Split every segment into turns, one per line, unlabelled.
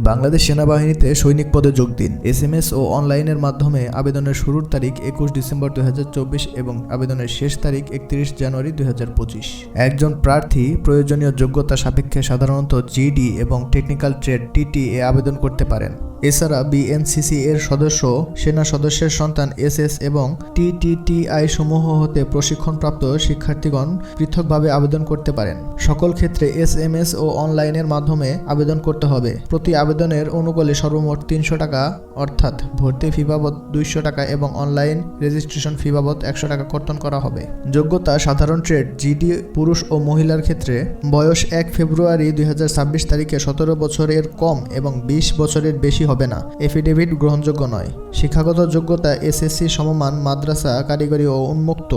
বাংলাদেশ সেনাবাহিনীতে সৈনিক পদে যোগ দিন। SMS ও অনলাইনের মাধ্যমে আবেদনের শুরুর তারিখ 21 ডিসেম্বর 2024 এবং আবেদনের শেষ তারিখ 31 জানুয়ারি 2025। একজন প্রার্থী প্রয়োজনীয় যোগ্যতা সাপেক্ষে সাধারণত GD এবং টেকনিক্যাল ট্রেড TT এ আবেদন করতে পারেন। এছাড়া BNCC এর সদস্য, সেনা সদস্যের সন্তান SS এবং TTTI সমূহ হতে প্রশিক্ষণপ্রাপ্ত শিক্ষার্থীগণ পৃথকভাবে আবেদন করতে পারেন। সকল ক্ষেত্রে SMS ও অনলাইনের মাধ্যমে আবেদন করতে হবে। প্রতি আবেদনের অনুকূলে সর্বমোট 300 টাকা অর্থাৎ ভর্তি ফি বাবদ 200 টাকা এবং অনলাইন রেজিস্ট্রেশন ফি বাবদ 100 টাকা কর্তন করা হবে। যোগ্যতা সাধারণ ট্রেড GD পুরুষ ও মহিলার ক্ষেত্রে বয়স 1 ফেব্রুয়ারি 2026 তারিখে 17 বছরের কম এবং 20 বছরের বেশি হবে না। এফিডেভিট গ্রহণযোগ্য নয়। শিক্ষাগত যোগ্যতা SSC সমমান মাদ্রাসা, কারিগরি ও উন্মুক্ত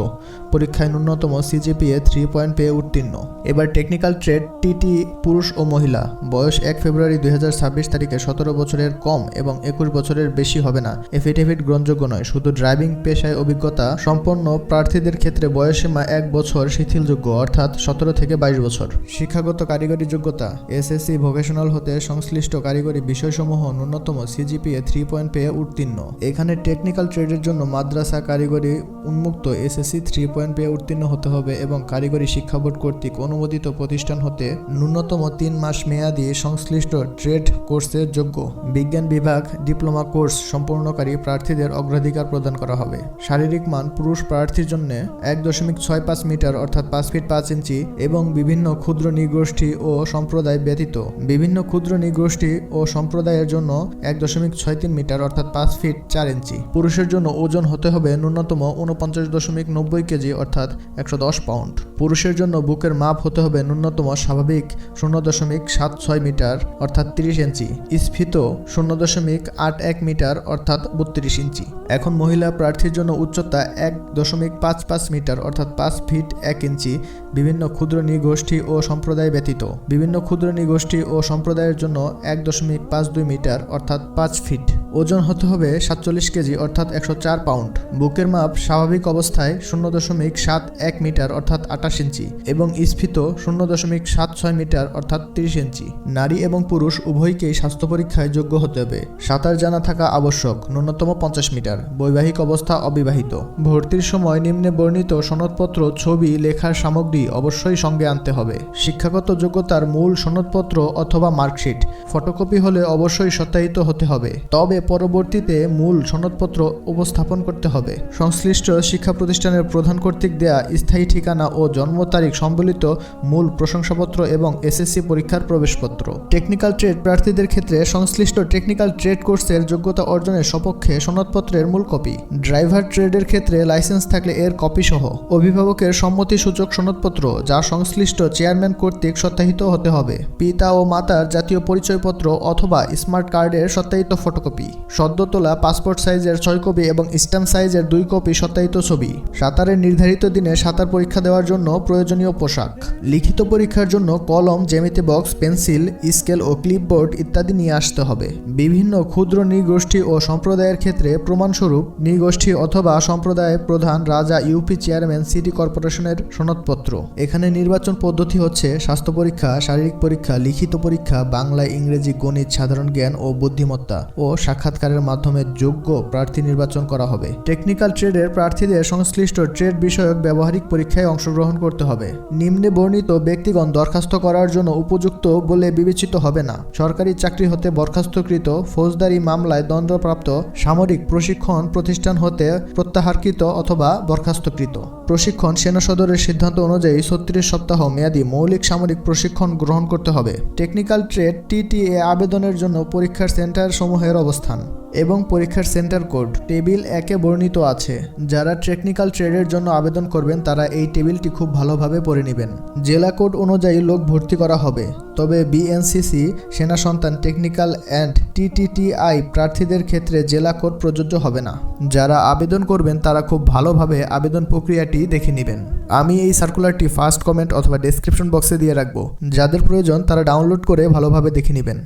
পরীক্ষায় ন্যূনতম CGPA 3 পয়েন্ট পেয়ে উত্তীর্ণ। এবার টেকনিক্যাল ট্রেড TT পুরুষ ও মহিলা, বয়স 1 ফেব্রুয়ারি 2026 তারিখে 17 বছরের কম এবং 21 বছরের বেশি হবে না। এফিডেভিট গ্রহণযোগ্য নয়। শুধু ড্রাইভিং পেশায় অভিজ্ঞতা সম্পন্ন প্রার্থীদের ক্ষেত্রে বয়সসীমা 1 বছর শিথিলযোগ্য অর্থাৎ 17 থেকে 22 বছর। শিক্ষাগত কারিগরি যোগ্যতা SSC ভোকেশনাল হতে সংশ্লিষ্ট কারিগরি বিষয়সমূহ ন্যূনতম CGPA 3 পয়েন্ট পেয়ে উত্তীর্ণ। এখানে টেকনিক্যাল ট্রেডের জন্য মাদ্রাসা, কারিগরি উন্মুক্ত SSC 3 পয়েন্ট পেয়ে উত্তীর্ণ হতে হবে এবং কারিগরি শিক্ষা বোর্ড কর্তৃক অনুমোদিত প্রতিষ্ঠান হতে ন্যূনতম 3 মাস মেয়াদী সংশ্লিষ্ট ট্রেড কোর্সের যোগ্য। বিজ্ঞান বিভাগ ডিপ্লোমা কোর্স সম্পূর্ণকারী প্রার্থীদের অগ্রাধিকার প্রদান করা হবে। শারীরিক মান পুরুষ প্রার্থীর জন্য 1.65 মিটার অর্থাৎ 5 ফিট 5 ইঞ্চি এবং বিভিন্ন ক্ষুদ্র নৃগোষ্ঠী ও সম্প্রদায় ব্যতীত বিভিন্ন ক্ষুদ্র নৃগোষ্ঠী ও সম্প্রদায়ের জন্য 1.63 মিটার অর্থাৎ 5 ফিট 4 ইঞ্চি। পুরুষের জন্য ওজন হতে হবে ন্যূনতম 49.90 কেজি অর্থাৎ 110 পাউন্ড। পুরুষের জন্য বুকের মাপ হতে হবে ন্যূনতম স্বাভাবিক 0.76 মিটার অর্থাৎ 30 ইঞ্চি, স্ফীত 0.81 মিটার অর্থাৎ 32 ইঞ্চি। এখন মহিলা প্রার্থীর জন্য উচ্চতা 1.55 মিটার অর্থাৎ 5 ফিট 1 ইঞ্চি বিভিন্ন ক্ষুদ্র নৃগোষ্ঠী ও সম্প্রদায় ব্যতীত। বিভিন্ন ক্ষুদ্র নৃগোষ্ঠী ও সম্প্রদায়ের জন্য 1.52 মিটার অর্থাৎ 5 ফিট। ওজন হতে হবে 47 কেজি অর্থাৎ 104 পাউন্ড। বুকের মাপ স্বাভাবিক অবস্থায় 0.71 মিটার অর্থাৎ 28 ইঞ্চি এবং স্ফীত 0.76 মিটার অর্থাৎ 30 ইঞ্চি। নারী এবং পুরুষ উভয়কেই স্বাস্থ্য পরীক্ষায় যোগ্য হতে হবে। সাঁতার জানা থাকা আবশ্যক। ন্যূনতম 50 মিটার। বৈবাহিক অবস্থা অবিবাহিত। ভর্তির সময় নিম্নে বর্ণিত সনদপত্র, ছবি, লেখার সামগ্রী অবশ্যই সঙ্গে আনতে হবে। শিক্ষাগত যোগ্যতার মূল সনদপত্র অথবা মার্কশিট ফটোকপি হলে অবশ্যই সত্যায়িত হতে হবে, তবে পরবর্তীতে মূল সনদপত্র উপস্থাপন করতে হবে। সংশ্লিষ্ট শিক্ষা প্রতিষ্ঠানের প্রধান কর্তৃক দেয়া স্থায়ী ঠিকানা ও জন্ম তারিখ সম্বলিত মূল প্রশংসাপত্র এবং SSC পরীক্ষার প্রবেশপত্র। টেকনিক্যাল ট্রেড প্রার্থীদের ক্ষেত্রে সংশ্লিষ্ট টেকনিক্যাল ট্রেড কোর্সের যোগ্যতা অর্জনের সপক্ষে সনদপত্রের মূল কপি। ড্রাইভার ট্রেডের ক্ষেত্রে লাইসেন্স থাকলে এর কপি সহ। অভিভাবকের সম্মতিসূচক সনদপত্র যা সংশ্লিষ্ট চেয়ারম্যান কর্তৃক সত্যায়িত হতে হবে। পিতা ও মাতার জাতীয় পরিচয়পত্র অথবা স্মার্ট কার্ডের সত্যায়িত ফটোকপি। সদ্য তোলা পাসপোর্ট সাইজের 6 কপি এবং স্ট্যাম্প সাইজের 2 কপি সত্যায়িত ছবি। সাঁতারের নির্ধারিত দিনে সাঁতার পরীক্ষা দেওয়ার জন্য প্রয়োজনীয় পোশাক। লিখিত পরীক্ষার জন্য কলম, জ্যামিতি বক্স, পেন্সিল, স্কেল ও ক্লিপবোর্ড ইত্যাদি নিয়ে আসতে হবে। বিভিন্ন ক্ষুদ্র নৃগোষ্ঠী ও সম্প্রদায়ের ক্ষেত্রে প্রমাণস্বরূপ নৃগোষ্ঠী অথবা সম্প্রদায় প্রধান, রাজা, ইউপি চেয়ারম্যান, সিটি কর্পোরেশনের সনদপত্র। এখানে নির্বাচন পদ্ধতি হচ্ছে স্বাস্থ্য পরীক্ষা, শারীরিক পরীক্ষা, লিখিত পরীক্ষা, বাংলা, ইংরেজি, গণিত, সাধারণ জ্ঞান ও বুদ্ধিমত্তা ও সাক্ষাৎকারের মাধ্যমে যোগ্য প্রার্থী নির্বাচন করা হবে। টেকনিক্যাল ট্রেডের প্রার্থীদের সংশ্লিষ্ট ট্রেড বিষয়ক ব্যবহারিক পরীক্ষায় অংশগ্রহণ করতে হবে। নিম্নে বর্ণিত ব্যক্তিগণ দরখাস্ত করার জন্য উপযুক্ত বলে বিবেচিত হবে না। সরকারি চাকরি হতে বরখাস্তকৃত, ফৌজদারি মামলায় দণ্ডপ্রাপ্ত, সামরিক প্রশিক্ষণ প্রতিষ্ঠান হতে প্রত্যাহারকৃত অথবা বরখাস্তকৃত। প্রশিক্ষণ সেনা সদরের সিদ্ধান্ত অনুযায়ী 36 সপ্তাহ মেয়াদী মৌলিক সামরিক প্রশিক্ষণ গ্রহণ করতে হবে। টেকনিক্যাল ট্রেড TT এ আবেদনের জন্য পরীক্ষার সেন্টার সমূহের অবস্থান এবং পরীক্ষার সেন্টার কোড টেবিল 1-এ বর্ণিত আছে। যারা টেকনিক্যাল ট্রেডের জন্য আবেদন করবেন তারা এই টেবিলটি খুব ভালোভাবে পড়ে নেবেন। জেলা কোড অনুযায়ী লোক ভর্তি করা হবে, তবে BNCC, সেনা সন্তান, টেকনিক্যাল অ্যান্ড TTTI প্রার্থীদের ক্ষেত্রে জেলা কোড প্রযোজ্য হবে না। যারা আবেদন করবেন তারা খুব ভালোভাবে আবেদন প্রক্রিয়াটি দেখে নেবেন। আমি এই সার্কুলারটি ফার্স্ট কমেন্ট অথবা ডেসক্রিপশন বক্সে দিয়ে রাখবো। যাদের প্রয়োজন তারা ডাউনলোড করে ভালোভাবে দেখে নেবেন।